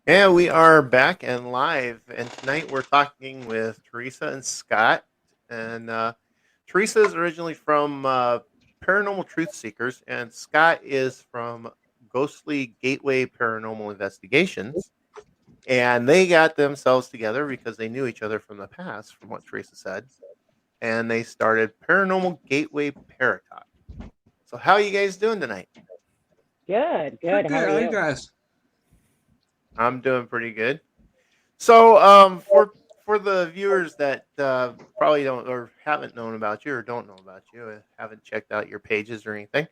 Yeah, we are back and live, and tonight we're talking with Teresa and Scott. And Teresa is originally from Paranormal Truth Seekers, and Scott is from Ghostly Gateway Paranormal Investigations. And they got themselves together because they knew each other from the past, from what Teresa said, and they started Paranormal Gateway Paratalk. So, how are you guys doing tonight? Good, Pretty good. How good. are How you you? guys? I'm doing pretty good. So, for the viewers that probably don't or haven't known about you or don't know about you, haven't checked out your pages or anything,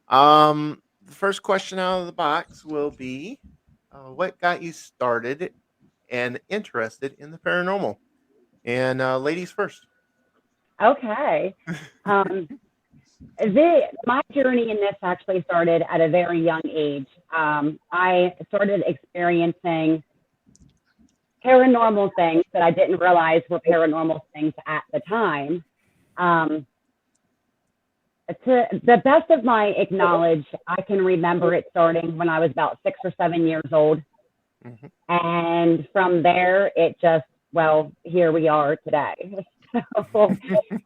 the first question out of the box will be, what got you started and interested in the paranormal? And ladies first. Okay. Um, my journey in this actually started at a very young age. I started experiencing paranormal things that I didn't realize were paranormal things at the time. Um, to the best of my knowledge, I can remember it starting when I was about 6 or 7 years old. Hmm. And from there, it just, well, here we are today. So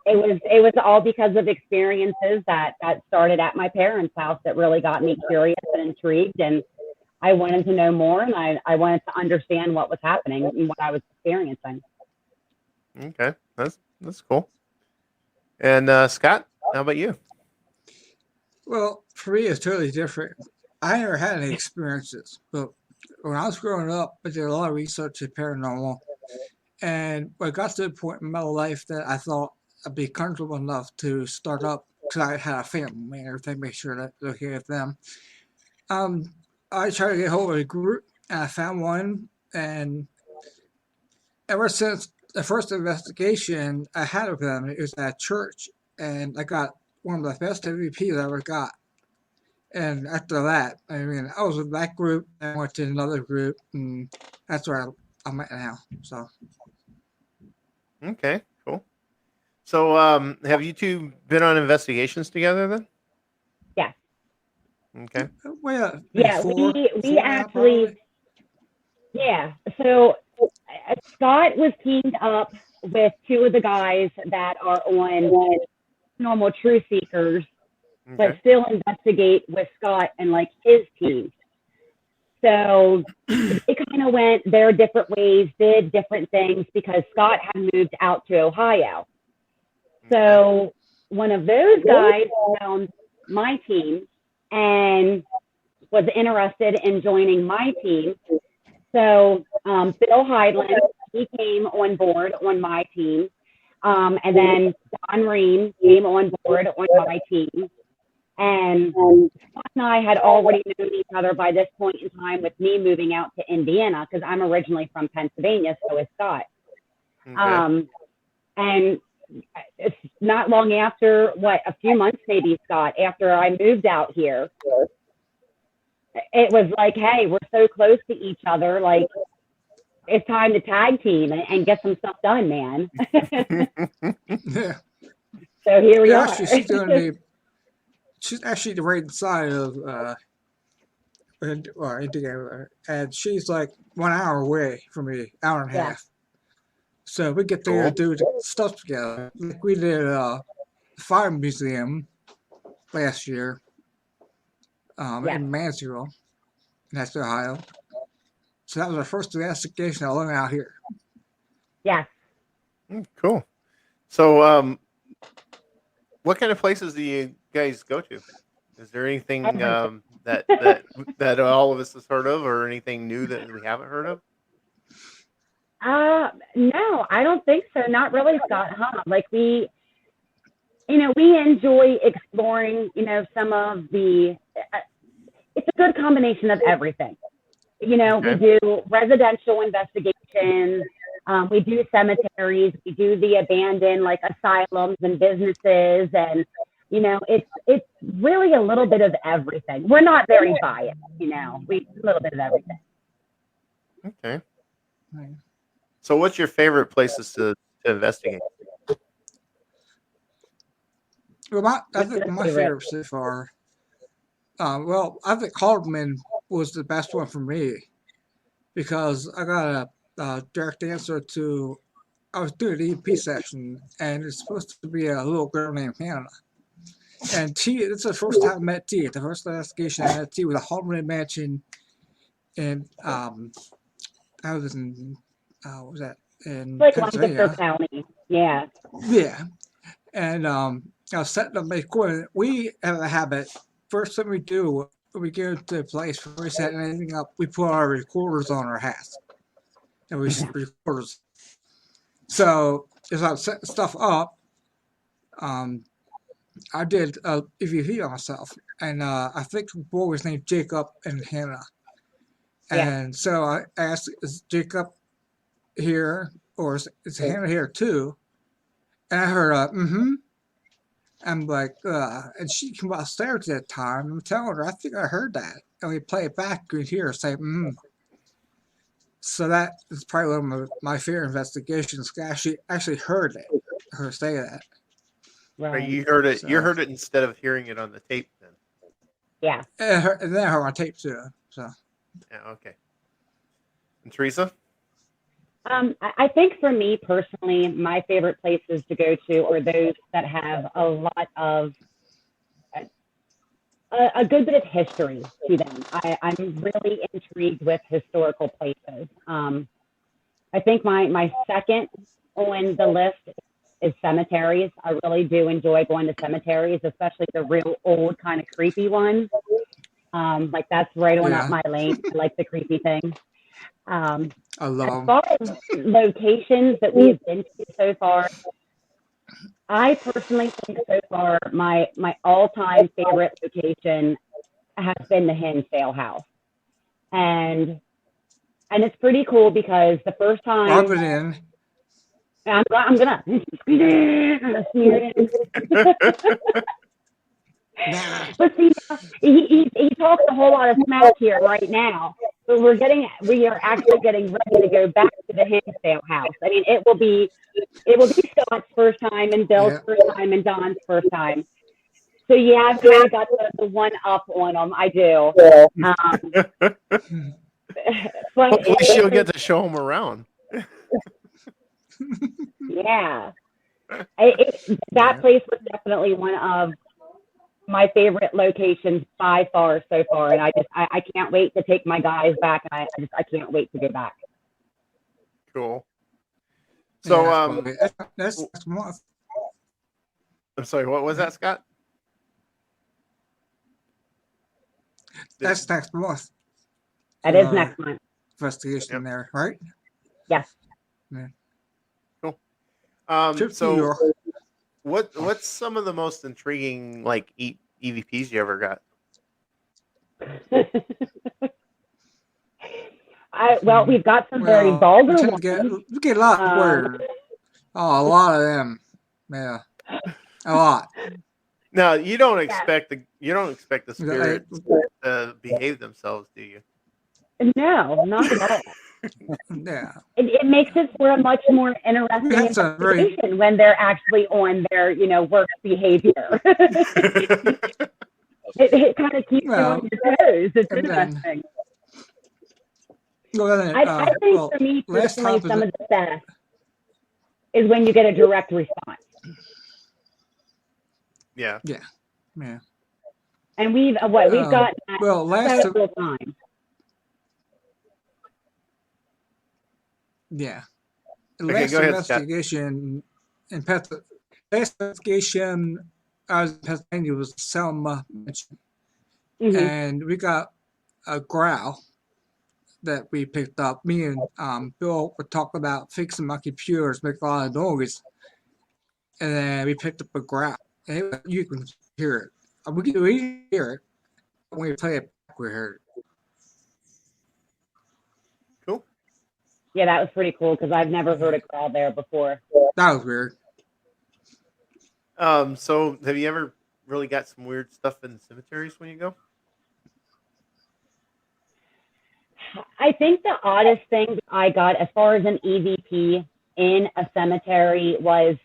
it was all because of experiences that started at my parents' house that really got me curious and intrigued, and I wanted to know more, and I wanted to understand what was happening and what I was experiencing. Okay, that's cool. And Scott, how about you? Well, for me, it's totally different. I never had any experiences, but when I was growing up, I did a lot of research in paranormal, and I got to the point in my life that I thought I'd be comfortable enough to start up because I had a family and everything, make sure that it's okay with them. Um, I tried to get hold of a group, and I found one, and ever since the first investigation I had with them, it was at church, and I got one of the best MVPs I ever got. And after that, I mean, I was with that group, and I went to another group, and that's where I'm at now. So, Okay, cool. So, have you two been on investigations together then? Yeah, Okay. well, maybe yeah. four, We four now, actually, probably. yeah. So Scott was teamed up with two of the guys that are on normal True Seekers, but Okay. still investigate with Scott and like his team. So they kind of went their different ways, did different things because Scott had moved out to Ohio. Okay. So one of those guys found my team and was interested in joining my team. So Bill Highland, he came on board on my team. And then Don Ream came on board on my team. And Scott and I had already known each other by this point in time with me moving out to Indiana because I'm originally from Pennsylvania, so is Scott. Okay. Um, and it's not long after, what, a few months maybe, Scott, after I moved out here, it was like, hey, we're so close to each other. Like, it's time to tag team and get some stuff done, man. Yeah, So here we yeah. are. Actually, she's doing the. She's actually the right side of Indiana, and she's like 1 hour away from me, hour and a Yeah. half. So we get there to Cool. do the stuff together. Like we did fire museum last year Yes. in Mansfield, that's Ohio. So that was our first investigation I learned out here. Yes. Cool. So, what kind of places do you guys go to? Is there anything Everything. that all of us has heard of, or anything new that we haven't heard of? No, I don't think so. Not really, Scott, huh? Like we enjoy exploring, some of it's a good combination of everything. We Okay. do residential investigations. We do cemeteries. We do the abandoned, like asylums and businesses, and it's really a little bit of everything. We're not very biased, we a little bit of everything. Okay. Right. So, what's your favorite places to investigate? Well, I What's think your my favorite? favorite so far, well, I think Haldeman was the best one for me. because I got a direct answer to. I was doing an EP session, and it's supposed to be a little girl named Hannah. And T, it's the first time I met T. The first investigation I met T was a haunted mansion in I was in what was that in Like Lancaster Pennsylvania? County. Yeah. Yeah, and I was setting up my equipment. We have a habit. First thing we do when we go to a place before we set anything up, we put our recorders on our hats, and we recorders. So as I'm setting stuff up, um, I did a EVP on myself, and I think the boy was named Jacob and Hannah. Yeah. And so I asked, "Is Jacob here, or is Hannah here too?" And I heard, "Mm-hmm." I'm like, and she came upstairs at that time. I'm telling her, I think I heard that. And we play it back, you can hear her say, mm. So that is probably one of my favorite investigations. I actually heard it, her say that. Or Right. you heard it. So, You heard it instead of hearing it on the tape. Then. Yeah. and then I heard my tape too. So. Yeah. Okay. And Teresa. I think for me personally, my favorite places to go to are those that have a lot of a good bit of history to them. I'm really intrigued with historical places. I think my second on the list is cemeteries. I really do enjoy going to cemeteries, especially the real old kind of creepy ones. Like that's right on up my lane. I like the creepy things. I love as far as locations that we have been to so far, I personally think so far my all-time favorite location has been the Hinsdale House, and it's pretty cool because the first time Rub it in. I'm gonna smear it. But see, he talks a whole lot of smack here right now. But we are actually getting ready to go back to the Hinsdale House. I mean, it will be Scott's first time and Bill's first time and Don's first time. So yeah, I've kind of got the one up on them. I do. But hopefully she'll get to show them around. Yeah, that place was definitely one of my favorite locations by far so far, and I can't wait to take my guys back, and I can't wait to go back. Cool. So that's next month. I'm sorry, what was that, Scott? That's next month. That is next month. Investigation there, right? Yes. Yeah. Cool. Trip So to New York. what's some of the most intriguing like EVPs you ever got? Well, we've got some very vulgar ones. We get a lot of words. Oh, a lot of them. Yeah, a lot. Now you don't expect the spirits to behave themselves, do you? No, not at all. Yeah. It makes it for a much more interesting investigation when they're actually on their, work behavior. it kind of keeps you on your toes. It's interesting. I think for me personally, some of the best is when you get a direct response. Yeah. Yeah. Yeah. And we've got several times. Yeah. Okay, go ahead, investigation in last investigation I was in Pennsylvania was Selma mentioned. Mm-hmm. And we got a growl that we picked up. Me and Bill would talk about fixing my computers, make a lot of noise. And then we picked up a growl. And you can hear it. We hear it. When we play it back, we heard it. Cool. Yeah, that was pretty cool because I've never heard a growl there before. That was weird. So have you ever really got some weird stuff in cemeteries when you go? I think the oddest thing I got as far as an EVP in a cemetery was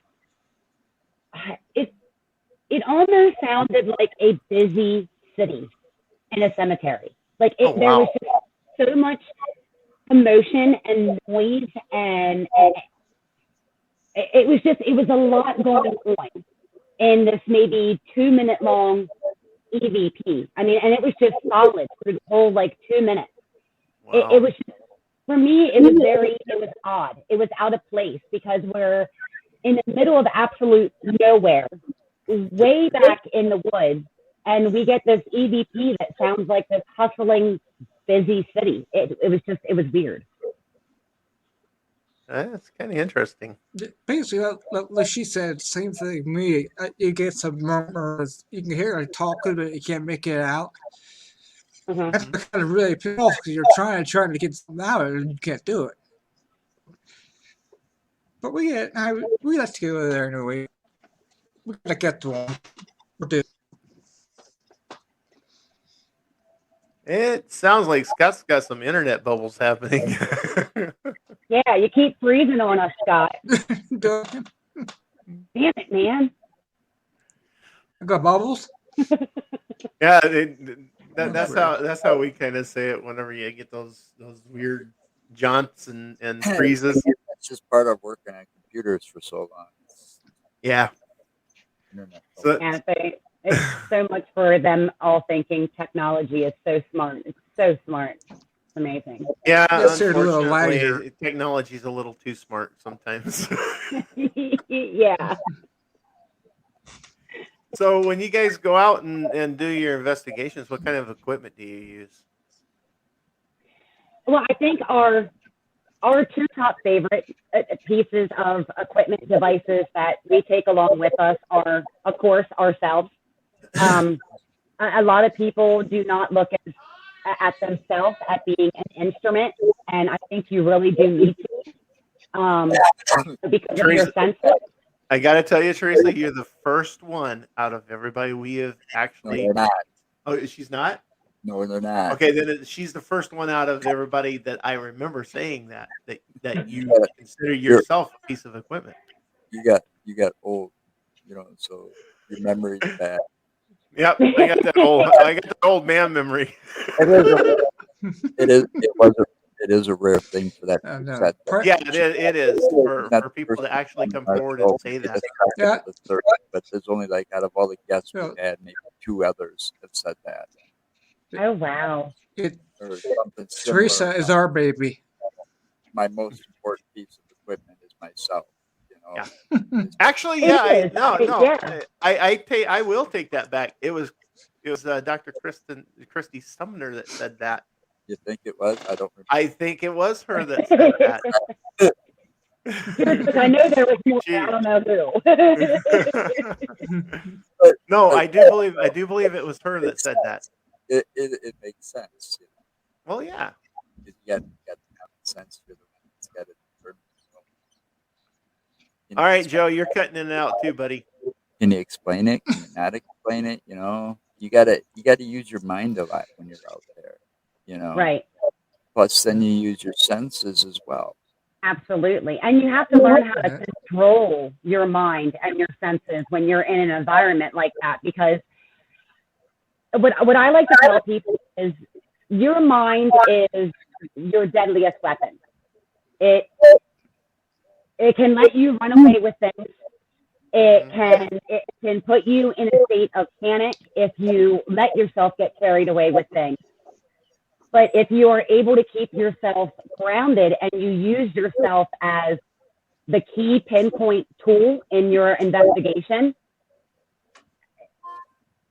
it almost sounded like a busy city in a cemetery. Like there was just so much commotion and noise, and it was a lot going on in this maybe 2 minute long EVP. I mean, and it was just solid for the whole like 2 minutes. Wow. It was just, for me, it was odd. It was out of place because we're in the middle of absolute nowhere, way back in the woods, and we get this EVP that sounds like this hustling, busy city. It was weird. That's kind of interesting. Basically, like she said, same thing. Me, you get some murmurs. You can hear it talking, but you can't make it out. Uh-huh. That's kind of really pissed off because you're trying to get something out of it and you can't do it. But we like to go there anyway. We gotta get to one. We're doing. It sounds like Scott's got some internet bubbles happening. Yeah, you keep freezing on us, Scott. Damn it, man. I got bubbles. Yeah, that's how we kind of say it whenever you get those weird jaunts and freezes. It's just part of working on computers for so long. Yeah. So, And it's so much for them all thinking technology is so smart. It's so smart. It's amazing. Yeah, Yes, they're a little unfortunately, lighter. technology's a little too smart sometimes. Yeah. So when you guys go out and do your investigations, what kind of equipment do you use? Well, I think our two top favorite pieces of equipment devices that we take along with us are, of course, ourselves. A lot of people do not look at themselves at being an instrument, and I think you really do need to, because of your senses. I got to tell you, Teresa, you're the first one out of everybody we have actually. No, they're not. Oh, she's not? No, they're not. Okay, then she's the first one out of everybody that I remember saying that you consider yourself a piece of equipment. You got old, so your memory's bad. Yep, I got that old man memory. It is a rare thing for that. Yeah, it is for people to actually come forward and say that. Yeah. But there's only like out of all the guests we had, maybe 2 others have said that. Oh, wow. Or something Teresa similar. is our baby. My most important piece of equipment is myself. Yeah. Actually, yeah, I will take that back. It was Dr. Christy Sumner that said that. You think it was? I don't remember. I think it was her that said that. I know there was more. I don't know who. No, I do believe it was her that said that. It makes sense. Well, yeah. You got sense. You're the one that's got it. All right, Joe, you're cutting in and out too, buddy. Can you explain it? Can you not explain it? You gotta use your mind a lot when you're out there. Right. Plus, then you use your senses as well. Absolutely. And you have to learn how to control your mind and your senses when you're in an environment like that. Because what I like to tell people is your mind is your deadliest weapon. It can let you run away with things. It can put you in a state of panic if you let yourself get carried away with things. But if you are able to keep yourself grounded and you use yourself as the key pinpoint tool in your investigation,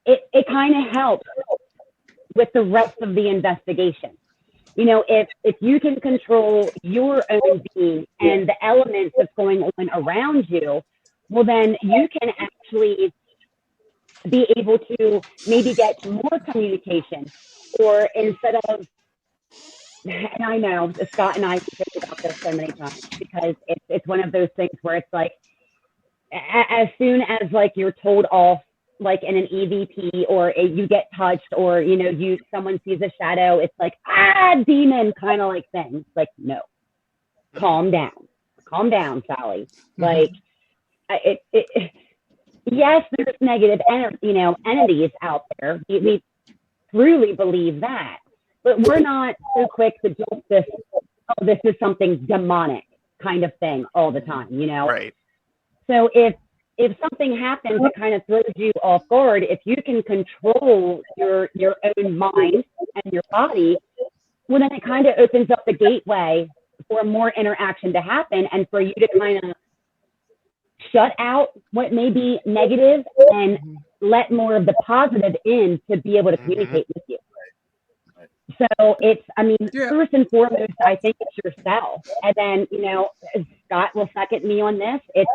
it kind of helps with the rest of the investigation. If you can control your own being and the elements that's going on around you, well, then you can actually be able to maybe get more communication, or instead of, and I know Scott and I talked about this so many times, because it's one of those things where it's like, as soon as like you're told off, like in an EVP, or you get touched, or someone sees a shadow, it's like, demon kind of like thing. It's like, no, calm down, Sally. Like, yes, there's negative entities out there. We truly believe that, but we're not so quick to jump this oh, this is something demonic kind of thing all the time, you know? Right. So if something happens that kind of throws you off guard, if you can control your own mind and your body, well, then it kind of opens up the gateway for more interaction to happen and for you to kind of shut out what may be negative and let more of the positive in to be able to communicate with you. So it's, I mean, first and foremost, I think it's yourself. And then, you know, Scott will second me on this. It's,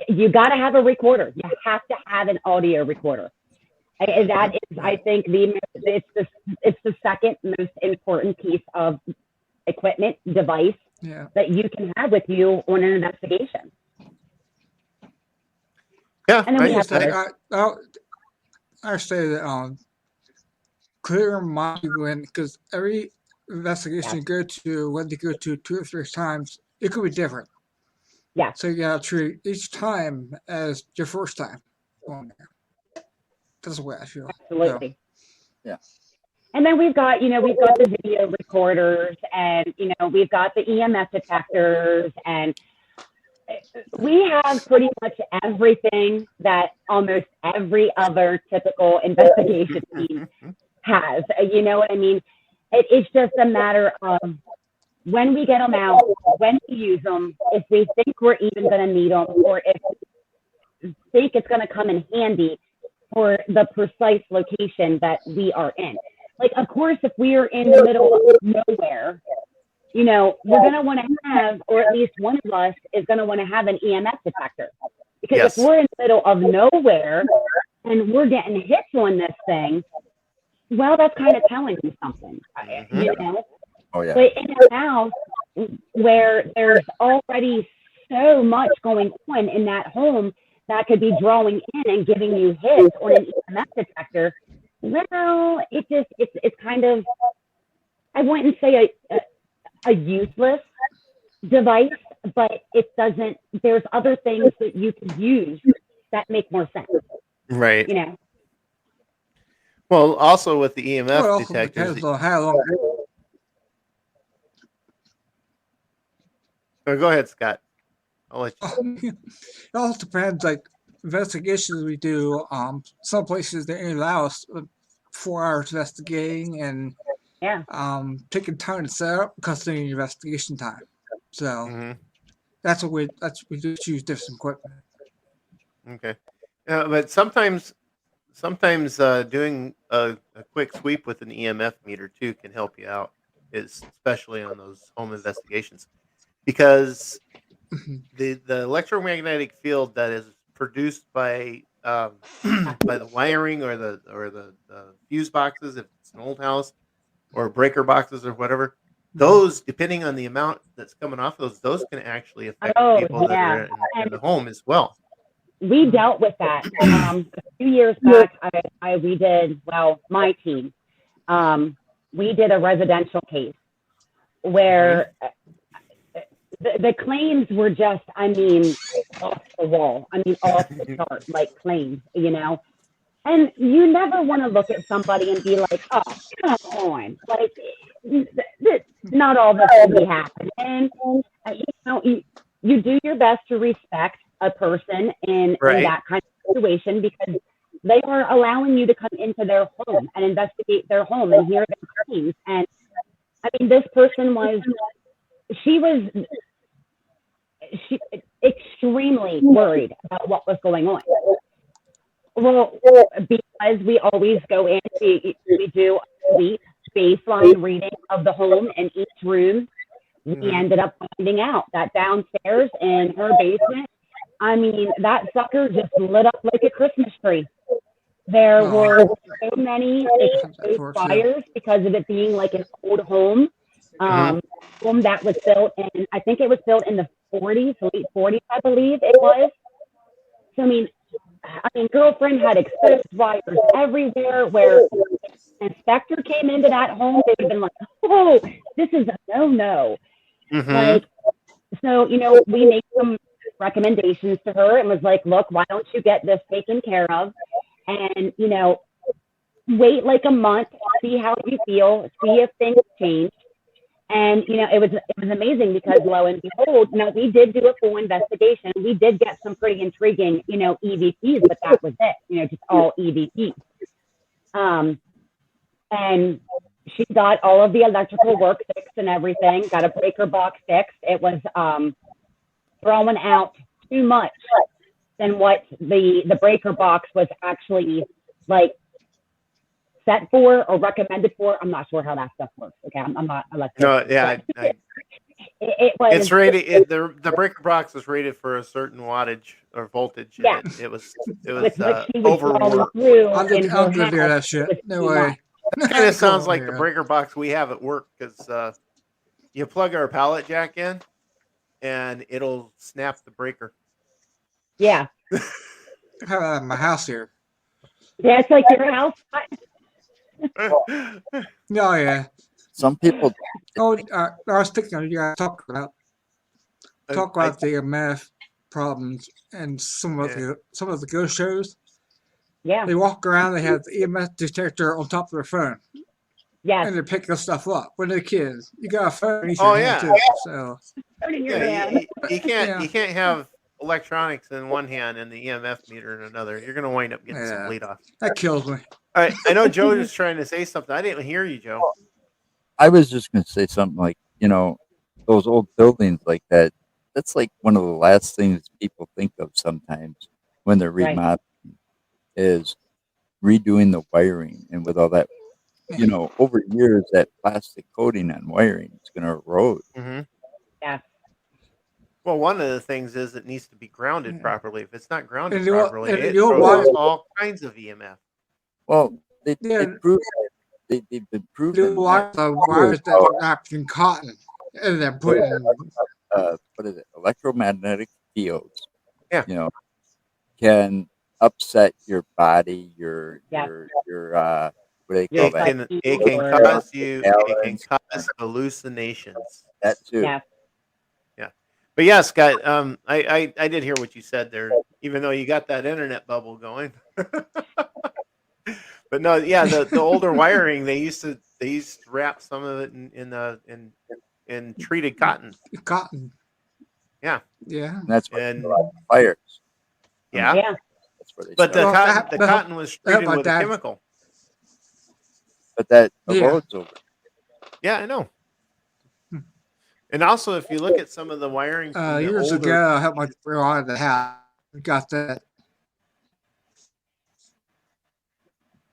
you got to have a recorder. You have to have an audio recorder. And that is, I think, it's the second most important piece of equipment, device that you can have with you on an investigation. Yeah, and then we have I say that clear your mind when, because every investigation you go to, whether you go to 2 or 3 times, it could be different. Yeah. So you gotta treat each time as your first time going there. That's the way I feel. Absolutely. Yeah. And then we've got the video recorders, and we've got the EMF detectors, and we have pretty much everything that almost every other typical investigation team has. You know what I mean? It's just a matter of when we get them out, when we use them, if we think we're even going to need them, or if we think it's going to come in handy for the precise location that we are in. Like, of course, if we are in the middle of nowhere, we're going to want to have, or at least one of us is going to want to have an EMF detector. Because if we're in the middle of nowhere and we're getting hits on this thing, well, that's kind of telling you something, Oh, yeah. But in a house where there's already so much going on in that home that could be drawing in and giving you hits on an EMF detector, well, it's kind of, I wouldn't say a useless device, but it doesn't, there's other things that you can use that make more sense. Right. Well, also with the EMF detectors. Depends on how long. Oh, go ahead, Scott. I'll let you. It also depends, like investigations we do. Some places they only allow us 4 hours investigating and taking time to set up because they need investigation time. So that's what we do, choose different equipment. Okay, but sometimes doing a quick sweep with an EMF meter too can help you out, especially on those home investigations, because the electromagnetic field that is produced by the wiring or the fuse boxes, if it's an old house, or breaker boxes or whatever, those, depending on the amount that's coming off of those can actually affect people that are in the home as well. We dealt with that a few years back. We did, my team, we did a residential case where the claims were just, off the wall. Off the chart, like claims, And you never want to look at somebody and be like, oh, come on. Like, not all this will be happening. You do your best to respect a person in that kind of situation, because they are allowing you to come into their home and investigate their home and hear their claims. And this person was extremely worried about what was going on. Well, because we always go in, we do a sweep baseline reading of the home in each room. We ended up finding out that downstairs in her basement, that sucker just lit up like a Christmas tree. There were so many exposed fires because of it being like an old home. Home that was built in, I think it was built in the 40s, late 40s, I believe it was. So, girlfriend had exposed wires everywhere. Where an inspector came into that home, they would have been like, oh, this is a no-no. Like, so, we made some recommendations to her and was like, look, why don't you get this taken care of? And, wait like a month, see how you feel, see if things change. And it was amazing because lo and behold, we did do a full investigation. We did get some pretty intriguing, EVPs, but that was it. Just all EVPs. And she got all of the electrical work fixed and everything. Got a breaker box fixed. It was throwing out too much than what the breaker box was actually like set for or recommended for. I'm not sure how that stuff works. Okay, I'm not electrical. No, yeah, it was. it's rated. The breaker box was rated for a certain wattage or voltage. And Yeah. it was With what she was going overworked. through I'm in her good to hear that house, shit. it was No too way. much. Kind of sounds Go like the here. breaker box we have at work because you plug our pallet jack in and it'll snap the breaker. Yeah. I have that in my house here. Yeah, it's like your house. Oh yeah. Some people, Oh, I was thinking you guys talk about the math problems and some of the ghost shows. Yeah. They walk around. They have the EMS detector on top of their phone, Yes. and they're picking stuff up. When they're kids, you got a phone in each Oh, hand yeah. too. So Turning your Yeah, hand. you can't Yeah. you can't have electronics in one hand and the EMF meter in another. You're gonna wind up getting some Yeah. bleed off. that kills me. All right, I know Joe was trying to say something. I didn't hear you, Joe. I was just going to say something like, those old buildings like that. That's like one of the last things people think of sometimes when they're Right. remodeling is redoing the wiring. And with all that, over years, that plastic coating on wiring is going to erode. Mm-hmm. Yeah. Well, one of the things is it needs to be grounded Yeah. properly. If it's not grounded And the old- properly, and it the old throws wire- all kinds of EMF. Well, they Yeah. proved they've been The proven wires that are wrapped in cotton, and they're putting. what is it? Electromagnetic fields. Yeah. Can upset your body, your Yeah. what do they Your call that? It can Or- cause you. It can Balance. cause hallucinations. That too. Yeah. But yeah, Scott, I did hear what you said there, even though you got that internet bubble going. But no, yeah, the older wiring they used to wrap some of it in treated cotton. Cotton. Yeah. Yeah. And that's what And a lot of fires. yeah, Yeah. That's where they but the start. cotton was treated my with a dad- chemical. But that Yeah. erodes over. Yeah, I know. Hmm. And also, if you look at some of the wiring from the Years older, ago, I helped my girl out of the house. Got that.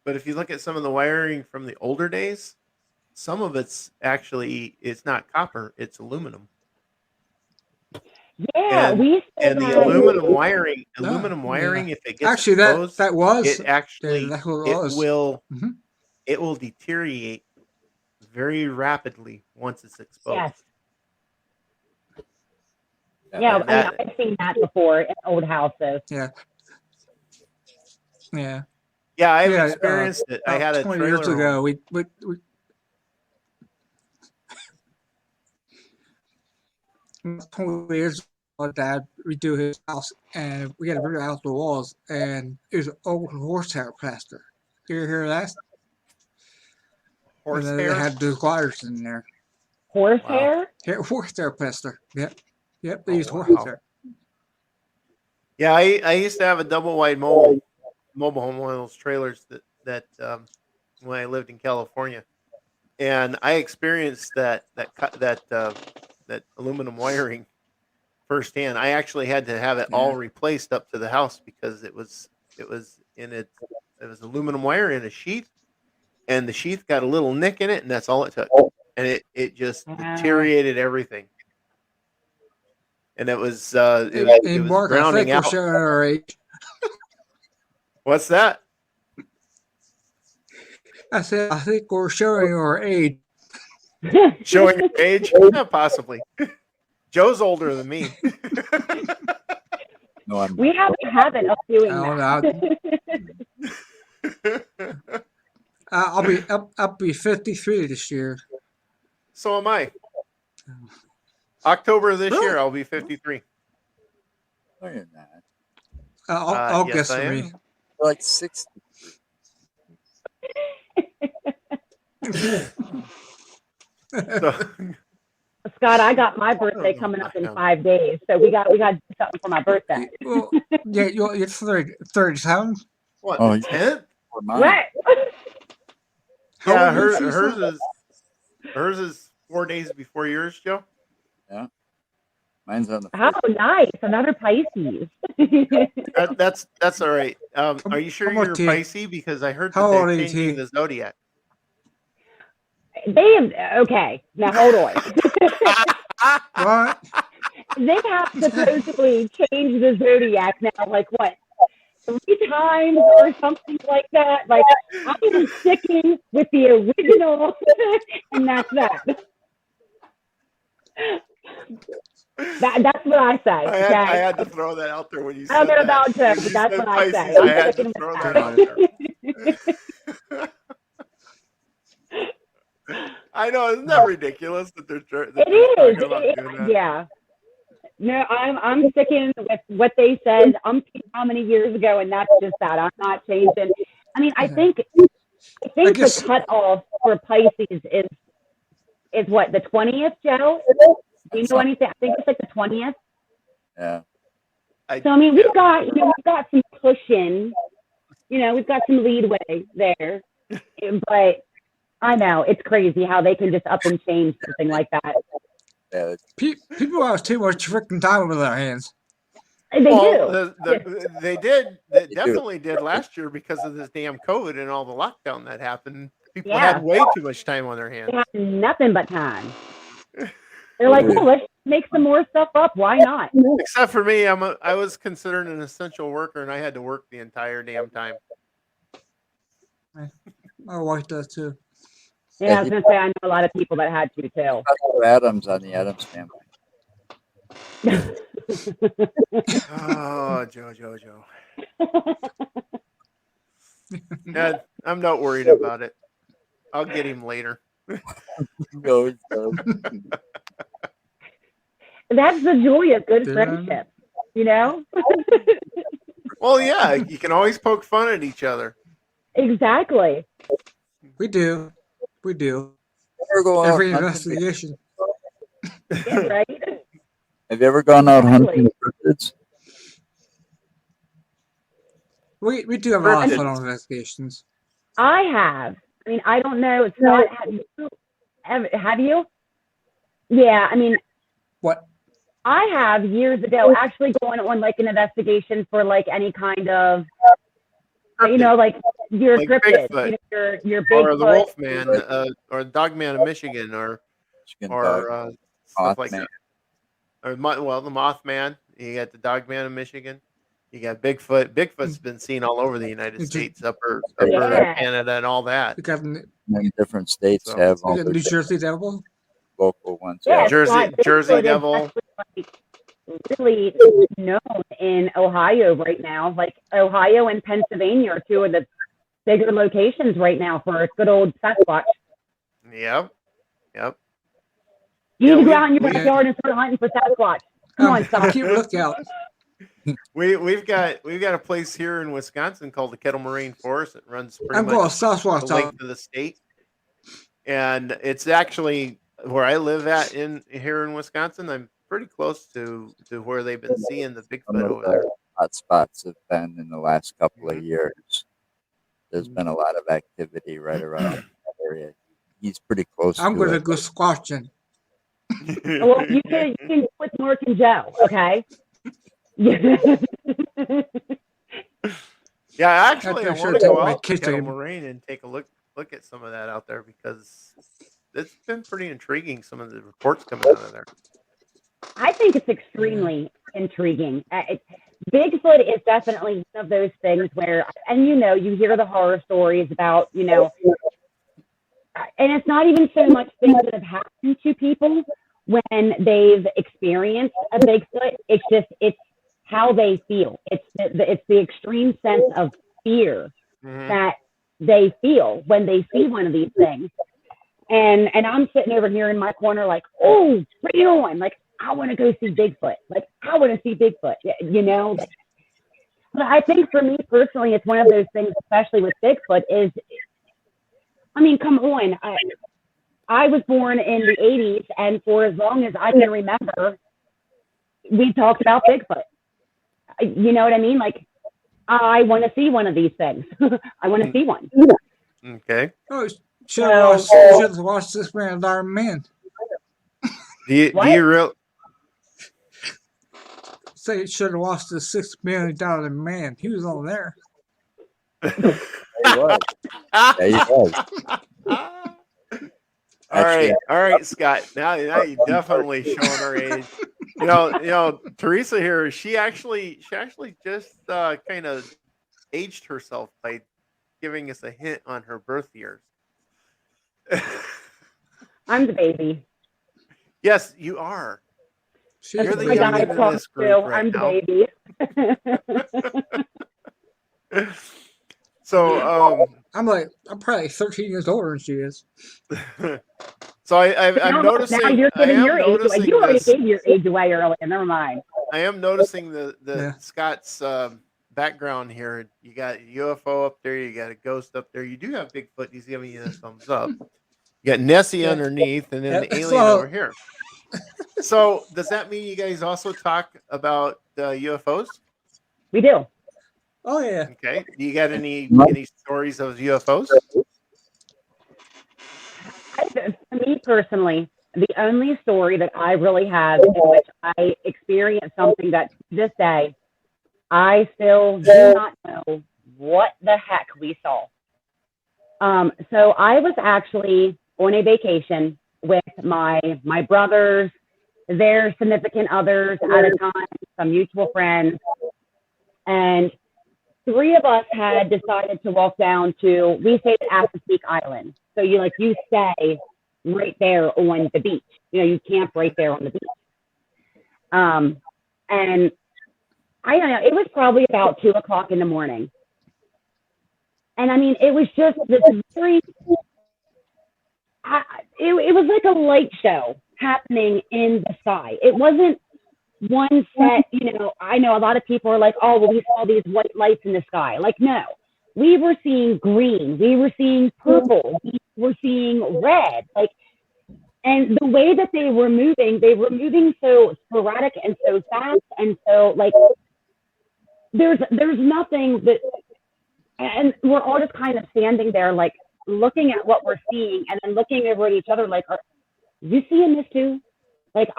but if you look at some of the wiring from the older days, some of it's not copper, it's aluminum. Yeah. And- We used to And the have- aluminum wiring, Yeah. if it gets Actually, exposed, that was. it actually that's what it was. Mhm. it will deteriorate very rapidly once it's exposed. Yes. Yeah, Yeah, that- I've seen that before in old houses. Yeah. Yeah, I've Yeah, experienced it. I had a 20 trailer years home. ago. We 20 years ago, my dad redo his house, and we had to rip out the walls, and it was an old horsehair plaster. You hear that? And then they Horsehair. had those wires in there. Horsehair? Horsehair plaster. Yep. They Oh, used wow. horsehair. Yeah, I used to have a double wide mobile home, one of those trailers that when I lived in California, and I experienced that aluminum wiring firsthand. I actually had to have it all replaced up to the house because it was aluminum wire in a sheath, and the sheath got a little nick in it, and that's all it took, and it just deteriorated everything. And it was Mark, I grounding think we're out. showing our age. What's that? I said, I think we're showing our age. Showing your age? Yeah, possibly. Joe's older than me. No, I'm We have a habit of doing Oh, that. I'll be 53 this year. So am I. October of this Really? year, I'll be 53. No, you're not. I'll Yes, guess I for am. me. You're like 60. So, Scott, I got my birthday know coming if up I in have. 5 days, so we got to do something for my birthday. Well, yeah, you're 37. What, Oh, the you 10th? for mine. What? How Yeah, old are you, Teresa? hers is 4 days before yours, Joe. Yeah, mine's on the How 1st. nice! Another Pisces. That's all right. Are you sure How about you're T? Pisces? Because I heard How that they're old are you, changing T? the zodiac. They have okay. Now hold on. What? They have supposedly changed the zodiac now, like what, 3 times or something like that. Like I am sticking with the original, and that's that. That's what I say. I Okay. had to throw that out there when you I don't said know that. about Joe, When but you that's said what I say. Pisces, I I'm had to sticking with throw that. that out there. I know, isn't that ridiculous that they're talking It about is. doing that? Yeah. No, I'm sticking with what they said. How many years ago, and that's just that. I'm not changing. I mean, I think I guess the cutoff for Pisces is what, the 20th, Joe? Do you know anything? I think it's like the 20th. Yeah. So I mean, yeah. we've got some cushion. We've got some leadway there. But I know it's crazy how they can just up and change something like that. Yeah, people have too much freaking time with their hands. They Well, do. they did. They do. definitely did last year because of this damn COVID and all the lockdown that happened. People Yeah. had way too much time on their hands. They have nothing but time. They're like, Yeah. well, let's make some more stuff up. Why not? Except for me, I was considered an essential worker, and I had to work the entire damn time. My wife does too. Yeah, I was gonna say I know a lot of people that had to too. Adams on the Adams Family. Oh, Joe. Yeah, I'm not worried about it. I'll get him later. He always does. That's the joy of good Yeah. friendship, Well, yeah, you can always poke fun at each other. Exactly. We do. Ever go out Every hunting? investigation. Yeah, right? Have you ever gone out hunting with cryptids? We do have a lot of fun Cryptids. on investigations. I have. I mean, I don't know. Scott, have you? Yeah, I mean, What? I have years ago actually going on like an investigation for like any kind of, like your Like cryptid, Bigfoot. your Or the Bigfoot. Wolfman, or the Dogman of Michigan, or Chicken dog, stuff like Mothman. that. Or the Mothman. You got the Dogman of Michigan. You got Bigfoot. Bigfoot's been seen all over the United States, upper Yeah. Canada, and all that. We got Many different states So- have all their New Jersey Devil. local ones. Yeah, Yeah. Jersey Bigfoot is Devil. actually, like, really known in Ohio right now. Like Ohio and Pennsylvania are two of the bigger locations right now for good old Sasquatch. Yep. You need to go Yeah, out in your we- backyard and start hunting for Sasquatch. Come on, Scott. Keep a lookout. We've got a place here in Wisconsin called the Kettle Moraine Forest. It runs pretty I'm going much to Sasquatch the out. length of the state, and it's actually where I live at here in Wisconsin. I'm pretty close to where they've been seeing the Some Bigfoot of over there. the hot spots have been in the last couple of Mhm. years. There's been a lot of activity right around that area. He's pretty close I'm to going to it. go squatching. Well, you can do with Mark and Joe, okay? Yeah, actually, I I'm sure want to take go my out to kids Kettle to- Moraine and take a look at some of that out there, because it's been pretty intriguing. Some of the reports coming out of there. I think it's extremely intriguing. Bigfoot is definitely one of those things where, and you hear the horror stories about, and it's not even so much things that have happened to people when they've experienced a Bigfoot. It's how they feel. It's the extreme sense of fear Mhm. that they feel when they see one of these things. And I'm sitting over here in my corner like, oh, bring it on. Like, I want to go see Bigfoot. Like, I want to see Bigfoot, Like, but I think for me personally, it's one of those things, especially with Bigfoot, is, I mean, come on. I was born in the 80s, and for as long as I can remember, we talked about Bigfoot. You know what I mean? Like, I want to see one of these things. I want to see one. Okay. Oh, should So, have watched this man, Iron Man. Do you What? real? Say should have watched the $6 million man. He was on there. He was. Yeah, he was. All Actually, right, Scott. Now you definitely showing her age. Teresa here. She actually just kind of aged herself by giving us a hint on her birth years. I'm the baby. Yes, you are. She's You're That's the what my youngin guy in talks this to. group right I'm the now. baby. So, I'm probably 13 years older than she is. so I'm Now noticing. you're I giving am your age away. noticing You already this. gave your age away earlier. Never mind. I am noticing the Yeah. Scott's background here. You got a UFO up there. You got a ghost up there. You do have Bigfoot. He's giving you a thumbs up. You got Nessie Yeah. underneath, and then Yeah, the alien so- over here. So, does that mean you guys also talk about UFOs? We do. Oh yeah. Okay. Do you got any stories of UFOs? For me personally, the only story that I really have in which I experienced something that to this day, I still do not know what the heck we saw. So I was actually on a vacation with my brothers, their significant others at a time, some mutual friends, and three of us had decided to walk down to, we stayed at Asylum Island. So you stay right there on the beach. You camp right there on the beach. And I don't know, it was probably about 2:00 in the morning. And I mean, it was just this very, it was like a light show happening in the sky. It wasn't one set, I know a lot of people are like, oh, well, we saw these white lights in the sky. Like, no, we were seeing green, we were seeing purple, we were seeing red. Like, and the way that they were moving so sporadic and so fast. And so, like, there's nothing that, and we're all just kind of standing there, like, looking at what we're seeing and then looking over at each other, like, are you seeing this too? Like,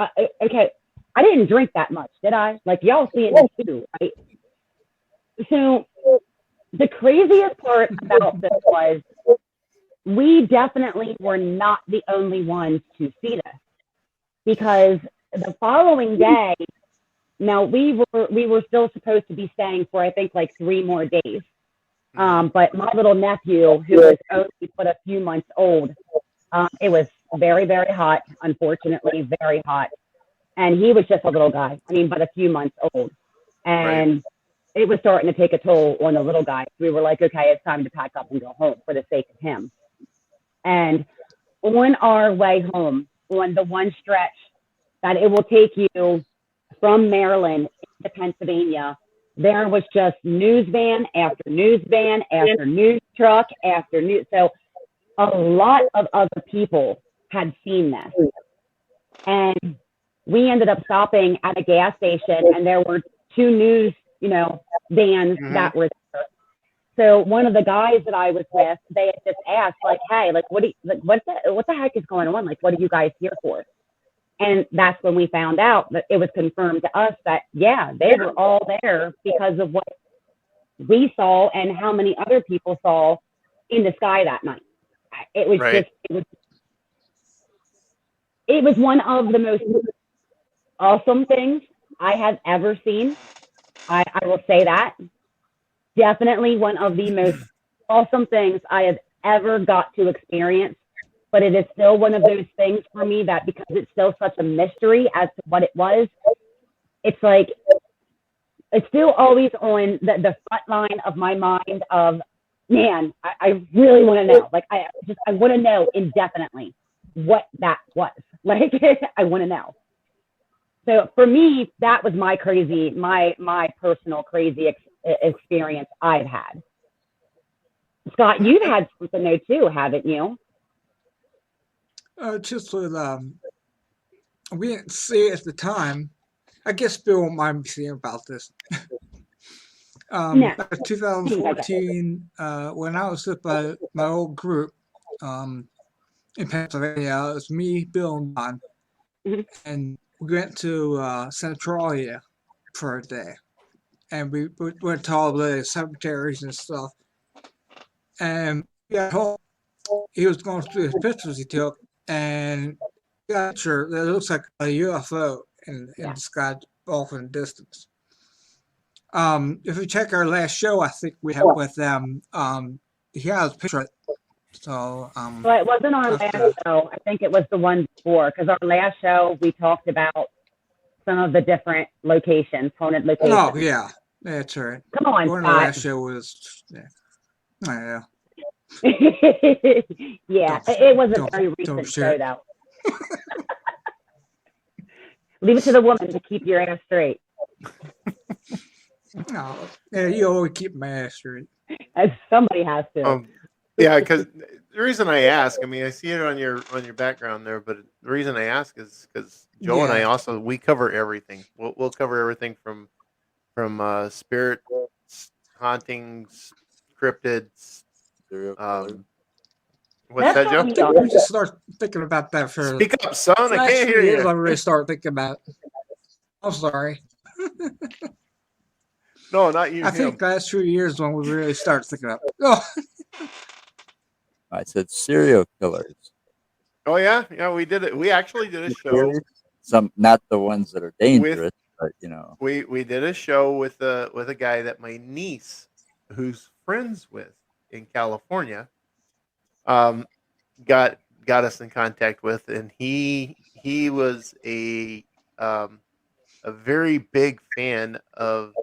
okay, I didn't drink that much, did I? Like, y'all seeing this too, right? So the craziest part about this was we definitely were not the only ones to see this, because the following day, now we were still supposed to be staying for, I think, like 3 more days. But my little nephew, who was only but a few months old, it was very, very hot, unfortunately, very hot. And he was just a little guy, but a few months old. And it was starting to take a toll on the little guy. We were like, okay, it's time to pack up and go home for the sake of him. And on our way home, on the one stretch that it will take you from Maryland to Pennsylvania, there was just news van after news van after news truck after news. So a lot of other people had seen this. And we ended up stopping at a gas station, and there were 2 news, vans that were there. So one of the guys that I was with, they had just asked, like, hey, like, what the heck is going on? Like, what are you guys here for? And that's when we found out that it was confirmed to us that, yeah, they were all there because of what we saw and how many other people saw in the sky that night. It was it was one of the most awesome things I have ever seen. I will say that. Definitely one of the most awesome things I have ever got to experience. But it is still one of those things for me that, because it's still such a mystery as to what it was, it's like, it's still always on the front line of my mind of, man, I really want to know. Like, I want to know indefinitely what that was. Like, I want to know. So for me, that was my personal crazy experience I've had. Scott, you've had something though too, haven't you? Just with we didn't see it at the time. I guess Bill won't mind me saying about this. No. Back in 2014, when I was with my old group in Pennsylvania, it was me, Bill, and Don, and we went to Centralia for a day, and we went to all the cemeteries and stuff. And we got home, he was going through his pictures he took, and got a picture that looks like a UFO in the sky off in the distance. If you check our last show, I think we had with them, he has a picture. So, Well, it wasn't our last show. I think it was the one before, because our last show we talked about some of the different locations, haunted locations. Oh yeah, that's right. Come on, One of the last show was yeah. Yeah, it was a very recent show, though. Leave it to the woman to keep your ass straight. No, yeah, you always keep my ass straight. As somebody has to. Yeah, because the reason I ask, I mean, I see it on your background there, but the reason I ask is because Joe and I also we cover everything. We'll cover everything from spirit hauntings, cryptids. What's that, Joe? Let me just start thinking about that for. Speak up, son. I can't hear you. I really start thinking about it. I'm sorry. No, not you. I think last 2 years when we really start thinking about it. Oh. I said serial killers. Oh yeah, we did it. We actually did a show. Some, not the ones that are dangerous, but you know. We did a show with a guy that my niece, who's friends with in California, got us in contact with, and he was a very big fan of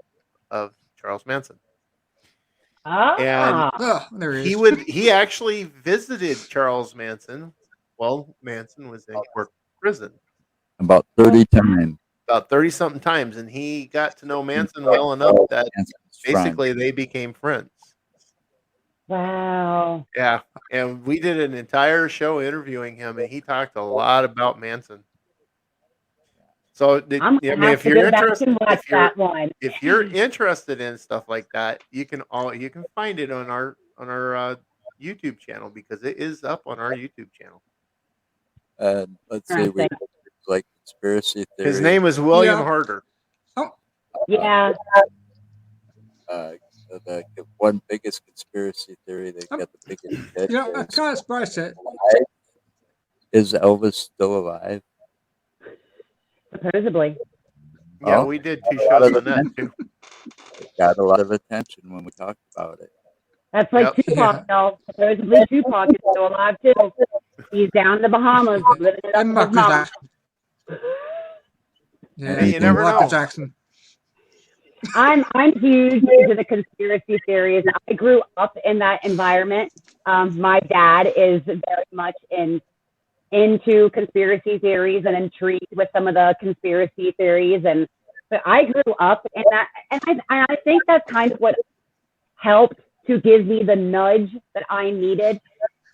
Charles Manson. And he actually visited Charles Manson while Manson was in Cork prison. About 30 times. About 30-something times, and he got to know Manson well enough that basically they became friends. Wow. Yeah, and we did an entire show interviewing him, and he talked a lot about Manson. So, if you're interested in stuff like that, you can find it on our YouTube channel, because it is up on our YouTube channel. Let's say we like conspiracy theory. His name is William Harder. Oh, yeah. The one biggest conspiracy theory that got the biggest hit. Yeah, I kind of surprised that. Is Elvis still alive? Supposedly. Yeah, we did 2 shows on that too. Got a lot of attention when we talked about it. That's like Tupac, y'all. Supposedly Tupac is still alive too. He's down in the Bahamas living in his mom. Yeah, you never know. Jackson. I'm huge into the conspiracy theories. I grew up in that environment. My dad is very much into conspiracy theories and intrigued with some of the conspiracy theories, and so I grew up in that, and I think that's kind of what helped to give me the nudge that I needed.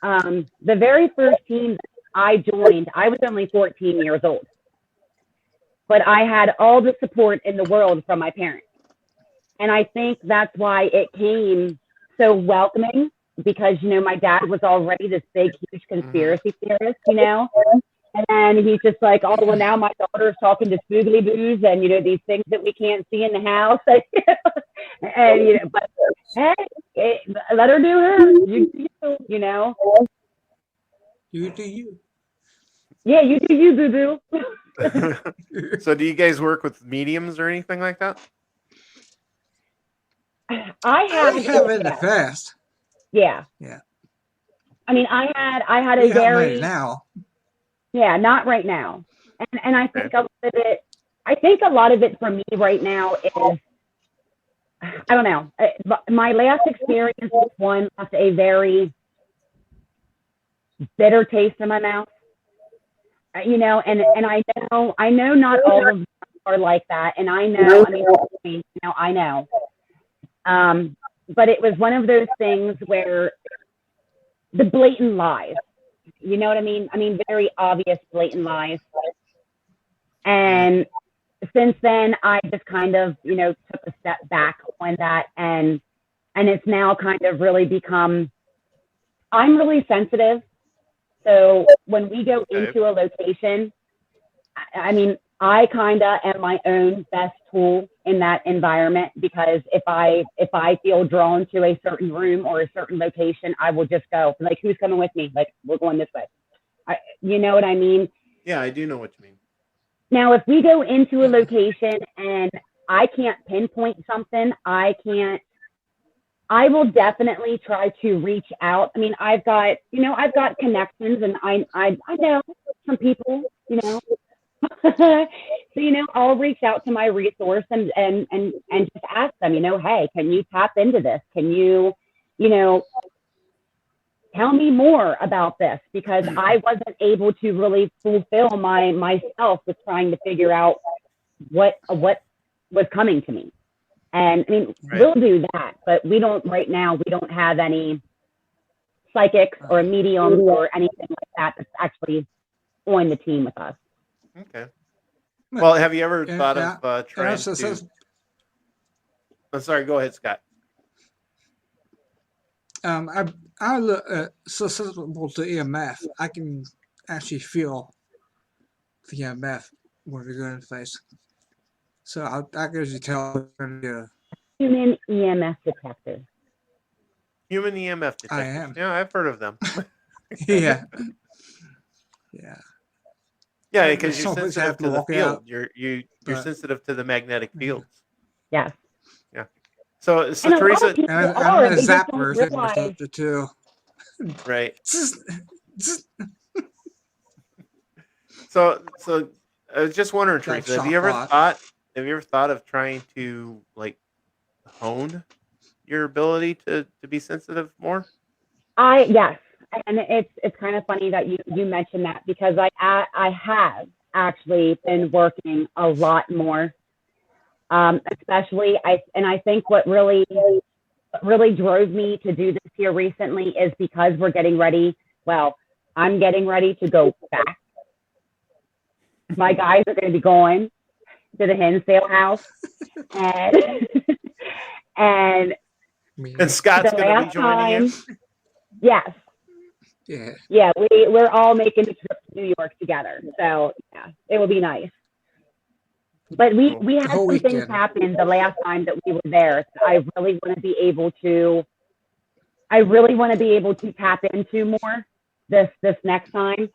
The very first team that I joined, I was only 14 years old, but I had all the support in the world from my parents, and I think that's why it came so welcoming. Because, my dad was already this big, huge conspiracy theorist, and then he's just like, oh, well, now my daughter's talking to spoogly boos and, these things that we can't see in the house. And, but hey, let her do her. You do you, You do you. Yeah, you do you, boo-boo. So do you guys work with mediums or anything like that? I have in the past. Yeah. Yeah. I mean, I had a very now. Yeah, not right now. And I think a lot of it for me right now is, I don't know. My last experience with one left a very bitter taste in my mouth. And I know not all of them are like that, and I know. I know. But it was one of those things where the blatant lies, You know what I mean? I mean, very obvious, blatant lies. And since then, I just kind of, took a step back on that, and it's now kind of really become. I'm really sensitive, so when we go into a location, I mean, I kind of am my own best tool in that environment, because if I feel drawn to a certain room or a certain location, I will just go. Like, who's coming with me? Like, we're going this way. You know what I mean? Yeah, I do know what you mean. Now, if we go into a location and I can't pinpoint something, I will definitely try to reach out. I mean, I've got connections, and I know some people, so, I'll reach out to my resource and just ask them, hey, can you tap into this? Can you, tell me more about this? Because I wasn't able to really fulfill myself with trying to figure out what was coming to me. And I mean, we'll do that, but right now, we don't have any psychics or mediums or anything like that that's actually on the team with us. Okay. Well, have you ever thought of trying also, to? I'm sorry. Go ahead, Scott. I look susceptible to EMF. I can actually feel the EMF when we go in the face. So I can usually tell. Human EMF detector. Human EMF detectors. I am. Yeah, I've heard of them. Yeah. Yeah. Yeah, because you're Some places I sensitive have to to the walk field. out, You're but- sensitive to the magnetic fields. Yes. Yeah. So And a lot Teresa, of people And are. I'm in a They just don't zapper and realize. stuff too. right? Just- So I was just wondering, Like Teresa, have you ever shot thought of trying to like hone your ability to be sensitive more? Yes, and it's kind of funny that you mentioned that, because I have actually been working a lot more, especially I think what really drove me to do this here recently is because we're getting ready. Well, I'm getting ready to go back. My guys are going to be going to the hen sale house, and and And Scott's the going to be last joining time, you. yes. Yeah. Yeah, we're all making a trip to New York together. So yeah, it will be nice. But we had whole some things weekend. happen the last time that we were there. So I really want to be able to tap into more this next time.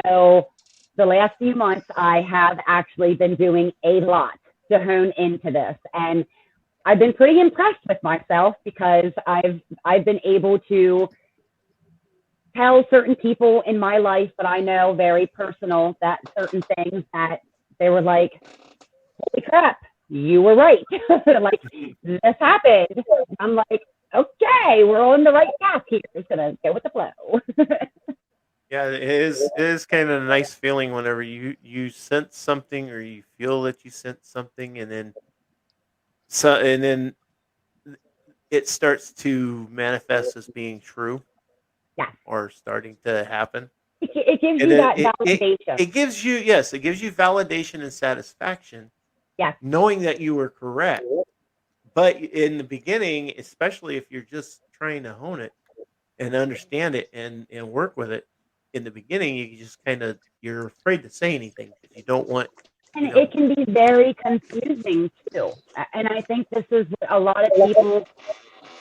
So the last few months, I have actually been doing a lot to hone into this, and I've been pretty impressed with myself, because I've been able to tell certain people in my life that I know, very personal, that certain things that they were like, holy crap, you were right. Like, this happened. I'm like, okay, we're on the right path here. Just gonna go with the flow. Yeah, it is kind of a nice feeling whenever you sense something, or you feel that you sense something, and then it starts to manifest as being true. Yeah. Or starting to happen. It gives And you then that validation. it gives you validation and satisfaction. Yes. Knowing that you were correct. But in the beginning, especially if you're just trying to hone it and understand it and work with it, in the beginning, you just you're afraid to say anything because you don't want. And it can be very confusing too. And I think this is what a lot of people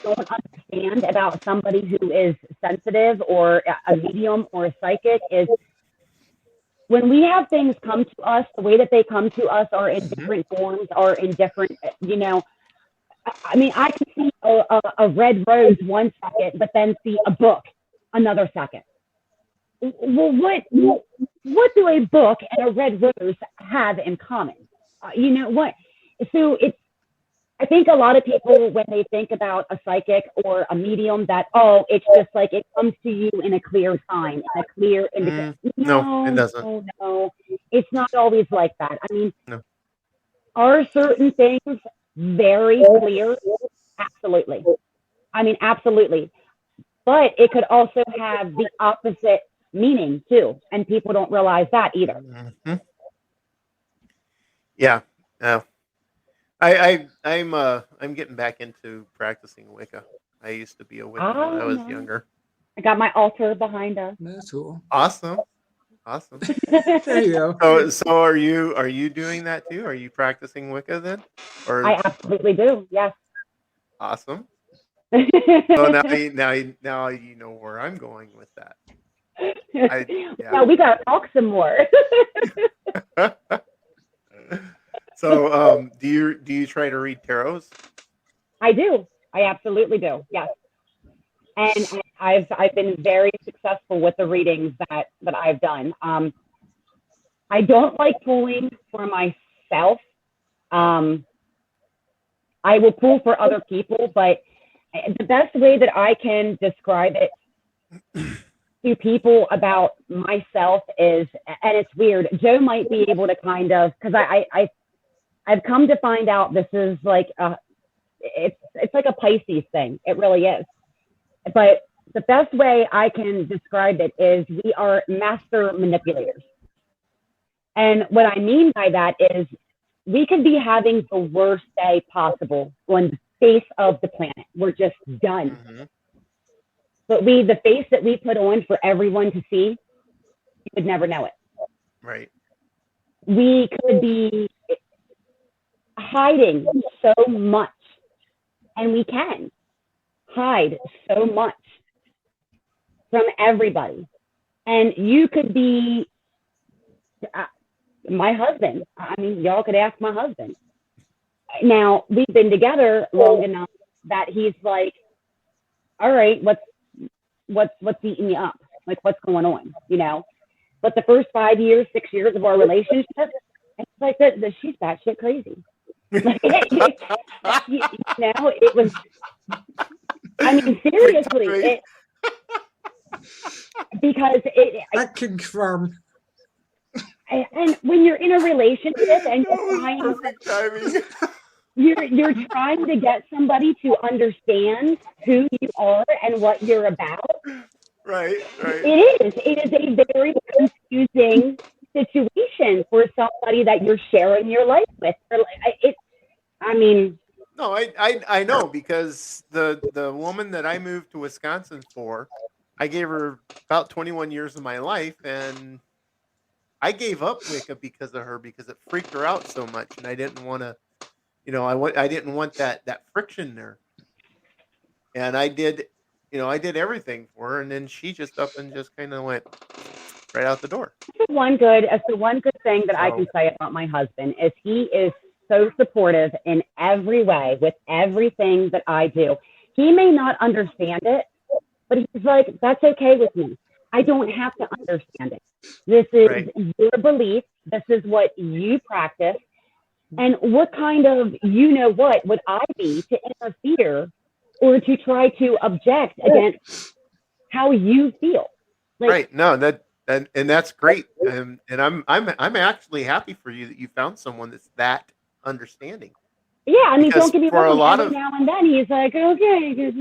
don't understand about somebody who is sensitive or a medium or a psychic is when we have things come to us, the way that they come to us are in different forms, are in different, I mean, I can see a red rose one second, but then see a book another second. Well, what do a book and a red rose have in common? You know what? So I think a lot of people, when they think about a psychic or a medium, that, it's just like it comes to you in a clear sign, in a clear indication. No, it doesn't. No, it's not always like that. I mean, No. Are certain things very clear? Absolutely. I mean, absolutely. But it could also have the opposite meaning too, and people don't realize that either. Mhm. Yeah. No. I'm getting back into practicing Wicca. I used to be a Wiccan when I Oh, was no. younger. I got my altar behind us. That's cool. Awesome. Awesome. There you go. So are you doing that too? Are you practicing Wicca then? Or I absolutely do. Yes. awesome. So now you know where I'm going with that. Yeah. Well, we gotta talk some more. So do you try to read tarots? I do. I absolutely do. Yes. And I've been very successful with the readings that I've done. I don't like pulling for myself. I will pull for other people, but the best way that I can describe it to people about myself is, and it's weird, Joe might be able to kind of, because I've come to find out this is like it's like a Pisces thing. It really is. But the best way I can describe it is we are master manipulators. And what I mean by that is we could be having the worst day possible on the face of the planet. We're just done. Mm-hmm. But the face that we put on for everyone to see, you would never know it. Right. We could be hiding so much, and we can hide so much from everybody. And you could be my husband. I mean, y'all could ask my husband. Now, we've been together long enough that he's like, all right, what's eating you up? Like, what's going on? You know? But the first 5 years, 6 years of our relationship, it's like that she's batshit crazy. Like, you know, it was, I mean, seriously, because I confirm. And when you're in a relationship and perfect timing. you're trying to get somebody to understand who you are and what you're about. Right. It is a very confusing situation for somebody that you're sharing your life with. I mean, no, I know, because the woman that I moved to Wisconsin for, I gave her about 21 years of my life, and I gave up Wicca because of her, because it freaked her out so much, and I didn't want to, I didn't want that friction there, and I did everything for her, and then she just up and just kind of went right out the door. it's the one good thing that I can say about my husband is he is so supportive in every way with everything that I do. He may not understand it, but he's like, that's okay with me. I don't have to understand it. This is your belief. This is what you practice. And what kind of, what would I be to interfere or to try to object against how you feel? Like, right. No, and that's great. And I'm actually happy for you that you found someone that's that understanding. Yeah, I mean, don't get me wrong. Every now and then he's like, okay.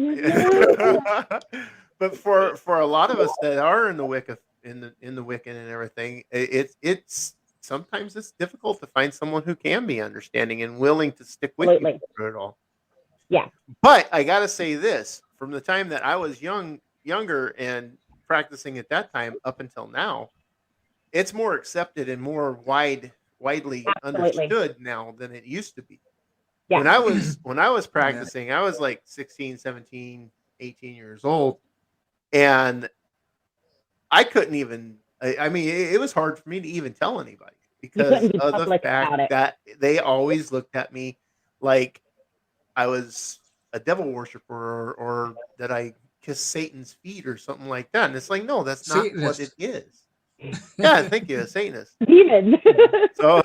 But for a lot of us that are in the Wicca, in the Wiccan and everything, it's sometimes it's difficult to find someone who can be understanding and willing to stick with you through it all. Yeah. But I gotta say this: from the time that I was younger and practicing at that time up until now, it's more accepted and more widely understood now than it used to be. Yeah. When I was practicing, I was like 16, 17, 18 years old, and I couldn't even, I mean, it was hard for me to even tell anybody because of the fact that they always looked at me like I was a devil worshiper, or that I kissed Satan's feet or something like that. And it's like, no, that's not what it is. Yeah, thank you, a Satanist. Demon. So,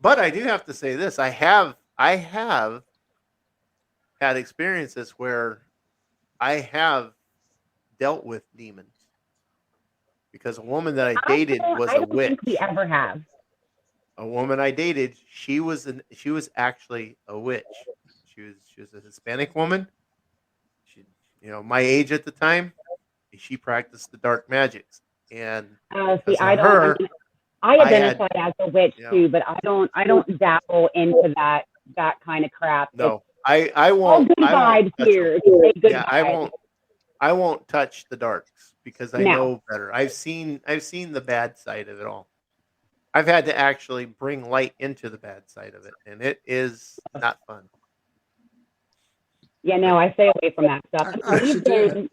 but I do have to say this. I have had experiences where I have dealt with demons, because a woman that I dated was a witch. I don't think we ever have. A woman I dated, she was actually a witch. She was a Hispanic woman. She, my age at the time, She practiced the dark magics, and See, because I of don't. her, I I had identify as a witch you know too, but I don't dabble into that kind of crap. It's no, I all won't good I won't vibes touch them. here. Say good Yeah, vibes. I won't touch the darks because I No, know better. I've seen the bad side of it all. I've had to actually bring light into the bad side of it, and it is not fun. yeah, But no, I stay away from that stuff. I actually did.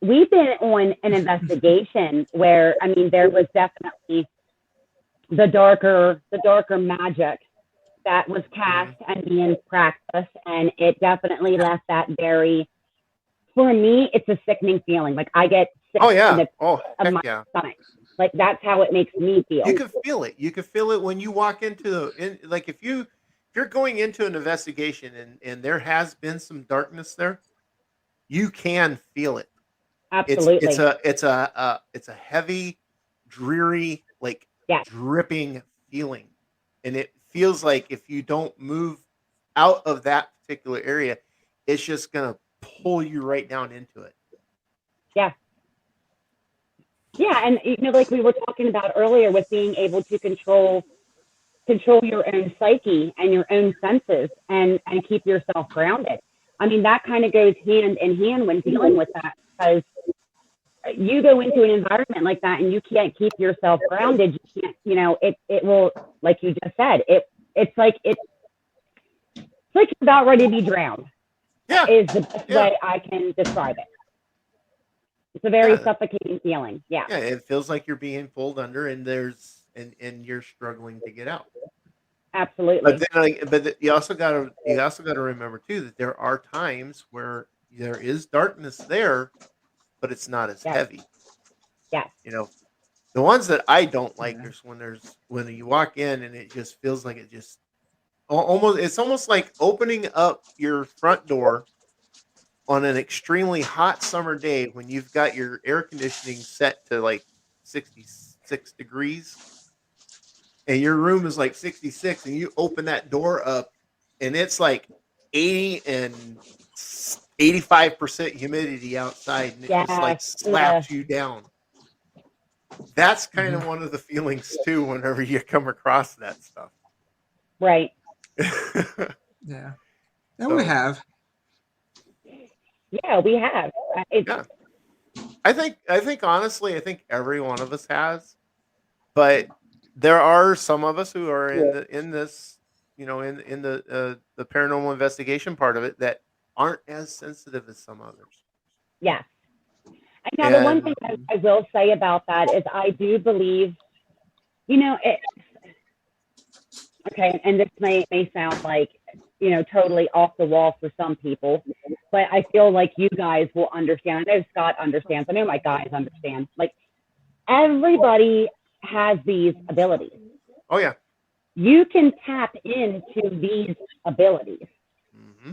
We've been on an investigation where I mean there was definitely the darker magic that was cast mhm. and being practiced, and it definitely left that very. For me, it's a sickening feeling. Like I get sick Oh in yeah, the oh pit of heck my yeah. stomach. Like that's how it makes me You feel. can feel it. You can feel it when you walk like if you're going into an investigation and there has been some darkness there, you can feel it. It's Absolutely. it's a heavy, dreary, like Yes. dripping feeling, and it feels like if you don't move out of that particular area, it's just gonna pull you right down into it. Yeah. Yeah. And like we were talking about earlier with being able to control your own psyche and your own senses and keep yourself grounded. I mean, that kind of goes hand in hand when dealing with that because you go into an environment like that and you can't keep yourself grounded. You can't, it will, like you just said, it's like you're about ready to be drowned Yeah, is the best yeah, way I can describe it. It's a very yeah, suffocating feeling. Yeah, yeah. It feels like you're being pulled under, and and you're struggling to get out. But absolutely. then, you also gotta remember too that there are times where there is darkness there, but it's not as Yes, heavy. yes, You know, the ones that I don't like Yeah. is when you walk in and it just feels like it just almost it's almost like opening up your front door on an extremely hot summer day when you've got your air conditioning set to like 66 degrees and your room is like 66 and you open that door up and it's like 80 and 85% humidity outside and it just like yes, yes, slaps you down. That's kind Hmm. of one of the feelings too whenever you come across that stuff. right. Yeah. And we So have. Yeah, we have. It's yeah, I think honestly, I think every one of us has, but there are some of us who are in this, in the paranormal investigation part of it that aren't as sensitive as some others. yes. And now the one thing And I will say about that is I do believe, it, okay, and this may sound like, totally off the wall for some people, but I feel like you guys will understand. I know Scott understands. I know my guys understand. Like everybody has these abilities. oh yeah, You can tap into these abilities. hmm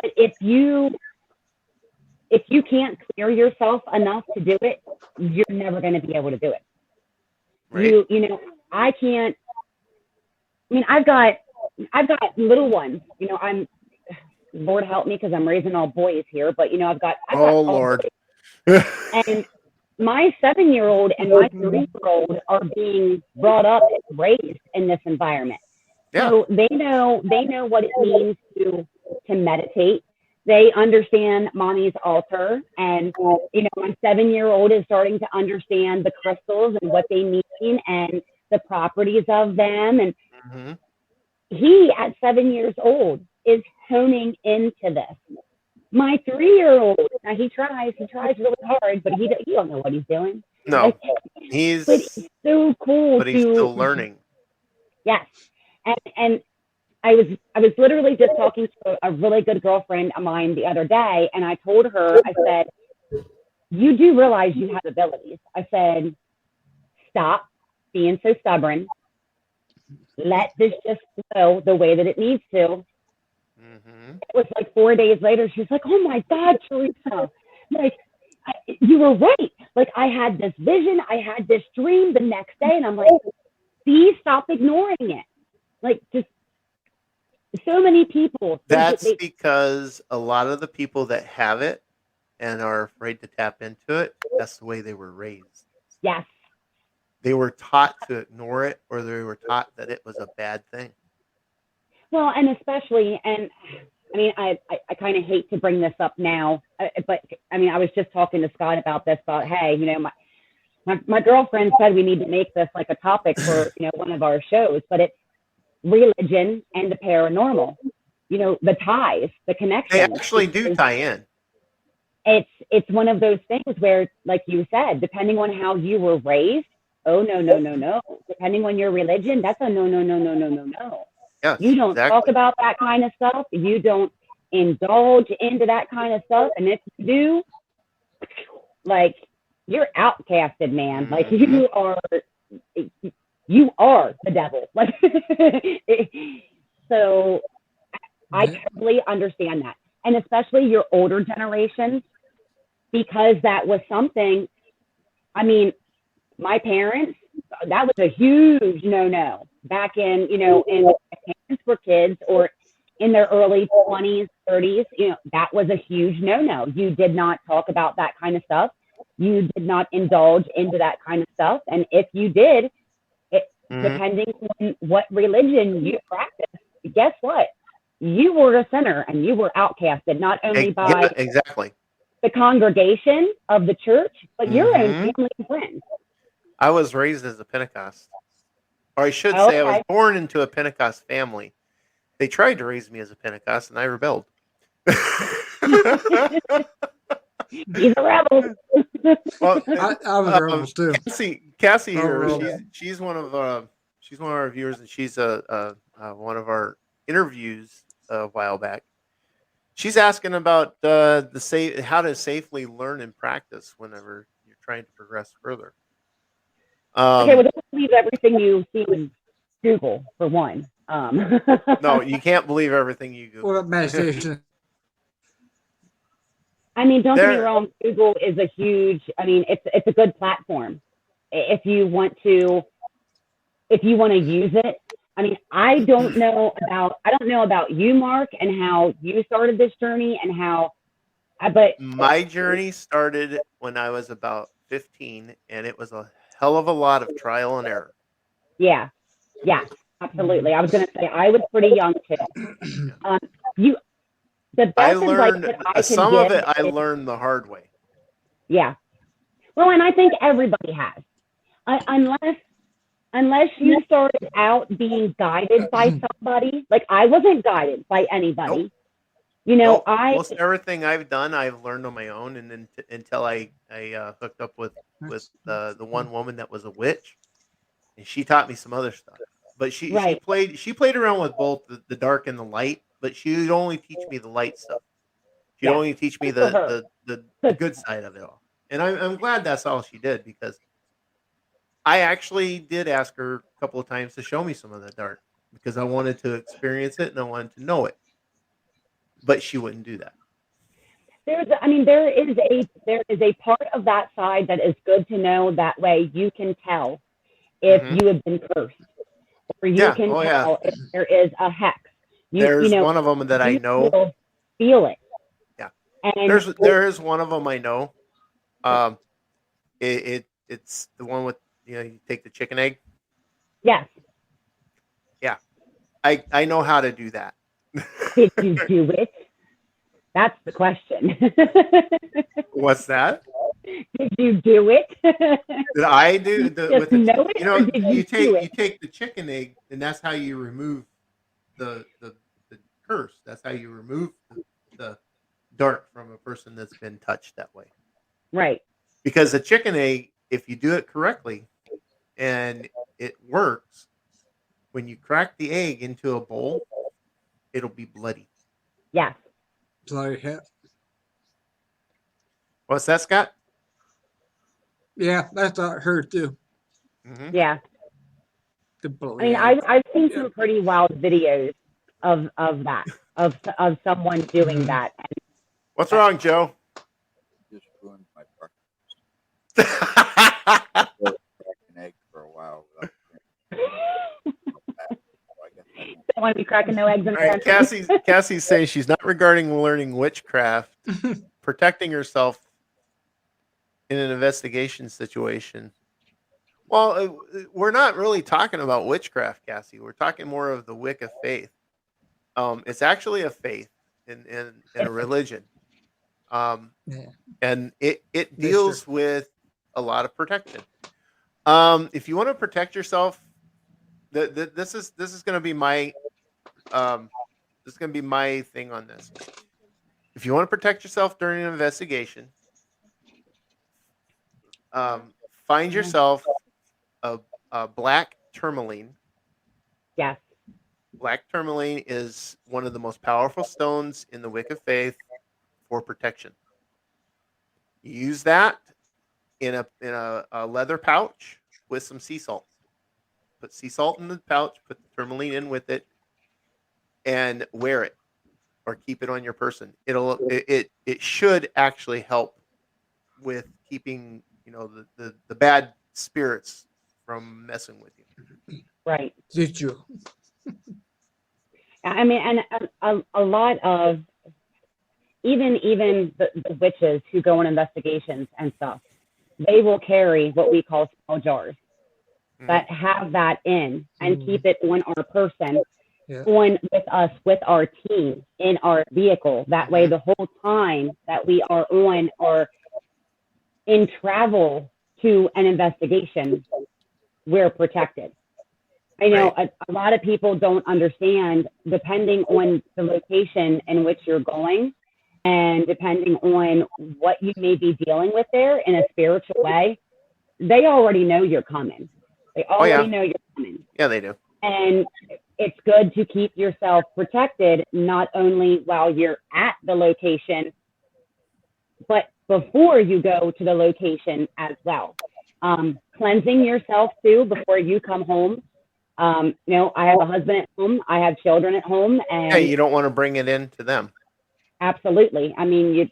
But if you can't clear yourself enough to do it, you're never going to be able to do it. right, I can't. I mean, I've got little ones. I'm Lord help me because I'm raising all boys here, but I've got oh all Lord, boys, and my 7-year-old and my 3-year-old are being brought up and raised in this environment. yeah, So they know what it means to meditate. They understand mommy's altar, and my 7-year-old is starting to understand the crystals and what they mean and the properties of them. And hmm he, at 7 years old, is honing into this. My 3-year-old, now he tries really hard, but he don't know what he's doing. no, Like, but he's it's so cool but he's to still learning. yes, and I was literally just talking to a really good girlfriend of mine the other day, and I told her, I said, "You do realize you have abilities." I said, "Stop being so stubborn. Let this just flow the way that it needs to." hmm It was like 4 days later, she's like, "Oh my God, Teresa, like you were right. Like I had this vision, I had this dream the next day," and I'm like, "See, stop ignoring it." Like just so many people, That's they because a lot of the people that have it and are afraid to tap into it, that's the way they were raised. Yes. They were taught to ignore it, or they were taught that it was a bad thing. Well, and especially, and I mean, I kind of hate to bring this up now, but I mean, I was just talking to Scott about this, about, hey, you know, my girlfriend said we need to make this like a topic for, you know, one of our shows, but it's religion and the paranormal, you know, the ties, the connections. They actually do tie in. It's one of those things where, like you said, depending on how you were raised, oh, no. Depending on your religion, that's a no. Yes, You don't exactly. talk about that kind of stuff. You don't indulge into that kind of stuff. And if you do, like, you're outcasted, man. Like, you are the devil. Like, so I totally understand that. And especially your older generations, because that was something, I mean, my parents, that was a huge no-no back in, you know, in when parents were kids or in their early 20s, 30s, you know, that was a huge no-no. You did not talk about that kind of stuff. You did not indulge into that kind of stuff. And if you did, depending on what religion you practiced, guess what? You were a sinner and you were outcasted, not only by exactly the congregation of the church, but your own family and friends. I was raised as a Pentecost. Or I should say I was born into a Pentecost family. They tried to raise me as a Pentecost, and I rebelled. He's a rebel. Well, I was a rebel too. Cassie here, she's one of our viewers, and she's one of our interviews a while back. She's asking about how to safely learn and practice whenever you're trying to progress further. Okay, well, don't believe everything you see in Google, for one. No, you can't believe everything you Google. What meditation? I mean, don't get me wrong. Google is a huge. I mean, it's a good platform if you want to use it. I mean, I don't know about you, Mark, and how you started this journey and how. But my journey started when I was about 15, and it was a hell of a lot of trial and error. Yeah, absolutely. I was going to say I was pretty young too. The best I learned advice that I some can of give it. I learned the hard way. Yeah. Well, and I think everybody has, unless you started out being guided by somebody. Like I wasn't guided by anybody. Nope. You know, most everything I've done, I've learned on my own, and then until I hooked up with the one woman that was a witch, and she taught me some other stuff. But she played around with both the dark and the light, but she would only teach me the light stuff. She'd only teach me the good side of it all. And I'm glad that's all she did, because I actually did ask her a couple of times to show me some of the dark, because I wanted to experience it and I wanted to know it. But she wouldn't do that. There is a part of that side that is good to know. That way you can tell if you have been cursed, or you can tell if there is a hex. There's one of them that I know. Feel it. Yeah. And there is one of them I know. It's the one with, you take the chicken egg. Yes. Yeah. I know how to do that. Did you do it? That's the question. What's that? Did you do it? Did I do you take the chicken egg, and that's how you remove the curse. That's how you remove the dark from a person that's been touched that way. Right. Because the chicken egg, if you do it correctly and it works, when you crack the egg into a bowl, it'll be bloody. Yes. Bloody hell. What's that, Scott? Yeah, that's what I heard too. Mm-hmm. Yeah. I mean, I've seen some pretty wild videos of that, of someone doing that. What's wrong, Joe? Just ruined my breakfast. Cracking eggs for a while. Don't want to be cracking no eggs in All right, Cassie's saying she's not regarding learning witchcraft. protecting yourself in an investigation situation. Well, we're not really talking about witchcraft, Cassie. We're talking more of the Wicca faith. It's actually a faith in a religion, Yeah. and it Mister. deals with a lot of protection. If you want to protect yourself, this is going to be my this is going to be my thing on this. If you want to protect yourself during an investigation, find yourself a black tourmaline. Yes. Black tourmaline is one of the most powerful stones in the Wicca faith for protection. You use that in a leather pouch with some sea salt. Put sea salt in the pouch, put the tourmaline in with it, and wear it or keep it on your person. It should actually help with keeping the bad spirits from messing with you. Right. Did you? I mean, and a lot of even the witches who go on investigations and stuff, they will carry what we call small jars that have that in and keep it on our person, on with us, with our team in our vehicle. That way, the whole time that we are on or in travel to an investigation, we're protected. I know a lot of people don't understand, depending on the location in which you're going and depending on what you may be dealing with there in a spiritual way, they already know you're coming. They already know you're coming. Yeah, they do. And it's good to keep yourself protected, not only while you're at the location, but before you go to the location as well. Cleansing yourself too before you come home. I have a husband at home. I have children at home, and you don't want to bring it in to them. Absolutely. I mean,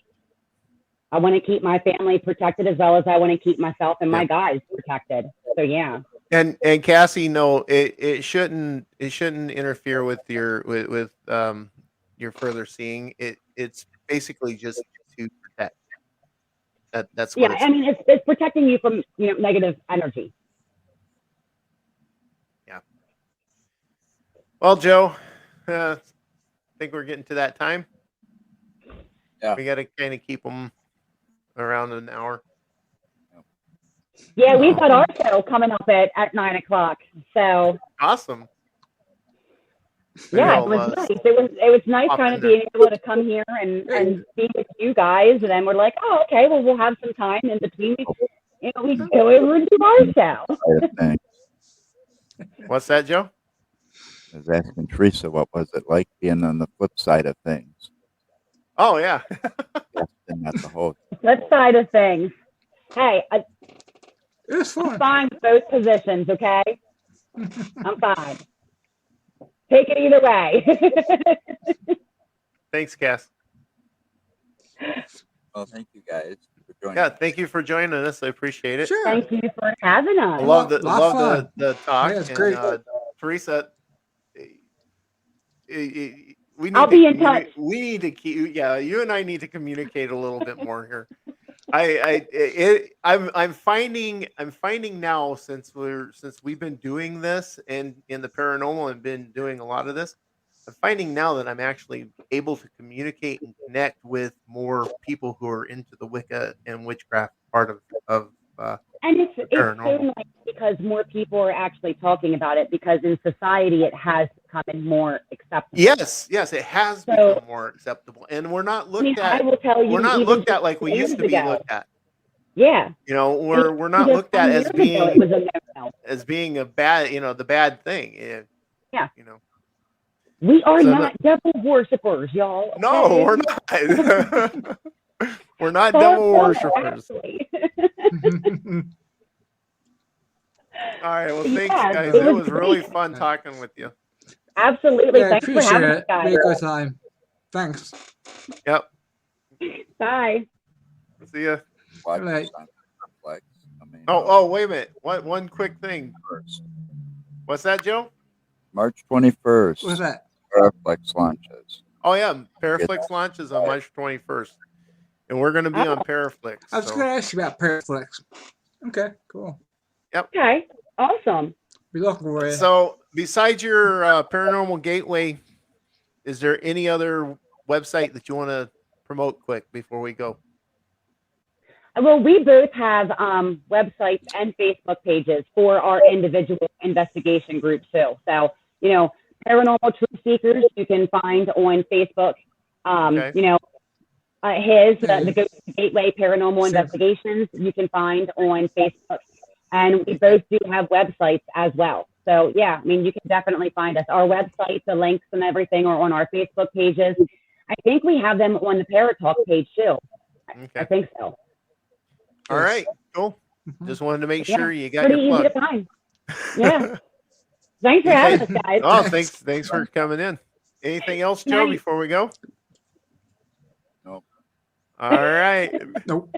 I want to keep my family protected as well as I want to keep myself and my guys protected. So yeah. And Cassie, no, it shouldn't interfere with your with your further seeing. It's basically just to protect. That's what I mean, it's protecting you from negative energy. Yeah. Well, Joe, I think we're getting to that time. Yeah. We got to kind of keep them around an hour. Yeah, we've got our show coming up at 9 o'clock. So awesome. Yeah, it was nice. It was nice kind of being able to come here and be with you guys. And then we're like, oh, okay, well, we'll have some time in between. We go over and do our show. What's that, Joe? I was asking Teresa, what was it like being on the flip side of things? Oh, yeah. That's the whole flip side of things. Hey, it's fun. I'm fine with both positions, okay? I'm fine. Take it either way. Thanks, Cass. Well, thank you guys for joining. Yeah, thank you for joining us. I appreciate it. Sure. Thank you for having us. I love the talk. Yeah, it's great. Teresa, we need I'll be in touch. We need to keep. Yeah, you and I need to communicate a little bit more here. I'm finding now since we've been doing this and in the paranormal and been doing a lot of this, I'm finding now that I'm actually able to communicate and connect with more people who are into the Wicca and witchcraft part of and it's so paranormal. nice because more people are actually talking about it, because in society it has become more acceptable. Yes, it has become more acceptable, and we're not looked at. I will tell you, we're not looked at like we used to be looked at. Yeah, we're not looked at as being a bad, the bad thing. Yeah, we are not devil worshippers, y'all. Okay? No, we're not. We're not devil worshippers. All right. Well, thanks, guys. It was really fun talking with you. Absolutely. Yeah, thanks for having us, guys. Be a good time. Thanks. Yep. Bye. See ya. Right. Oh, wait a minute. One quick thing. What's that, Joe? March 21st. What's that? Paraflex launches. Oh, yeah. Paraflex launches on March 21st. and we're going to be on Oh. Paraflix. I was So, going to ask you about Paraflex. Okay, cool. Okay, awesome. Be looking for you. so besides your Paranormal Gateway, is there any other website that you want to promote quick before we go? Well, we both have websites and Facebook pages for our individual investigation groups too. So, Paranormal Truth Seekers you can find on Facebook. Okay. The Gateway Paranormal Sure. Investigations you can find on Facebook, and we both do have websites as well. So yeah, I mean you can definitely find us. Our website, the links and everything are on our Facebook pages. I think we have them on the Paratalk page too. I Okay. think so. All Yes. right. Cool. Mhm. Just wanted to make Yeah, sure you got pretty your easy plug. to find. Yeah. Thanks for having us, guys. Oh, thanks for coming in. Anything else, Joe, Night. before we go? Nope. All right. Nope.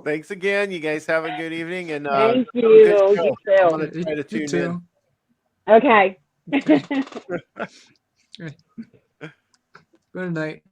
Thanks again. You guys have a good evening, and Thank good you. show. You I'm too. gonna try to You tune in. too. Okay. Good night.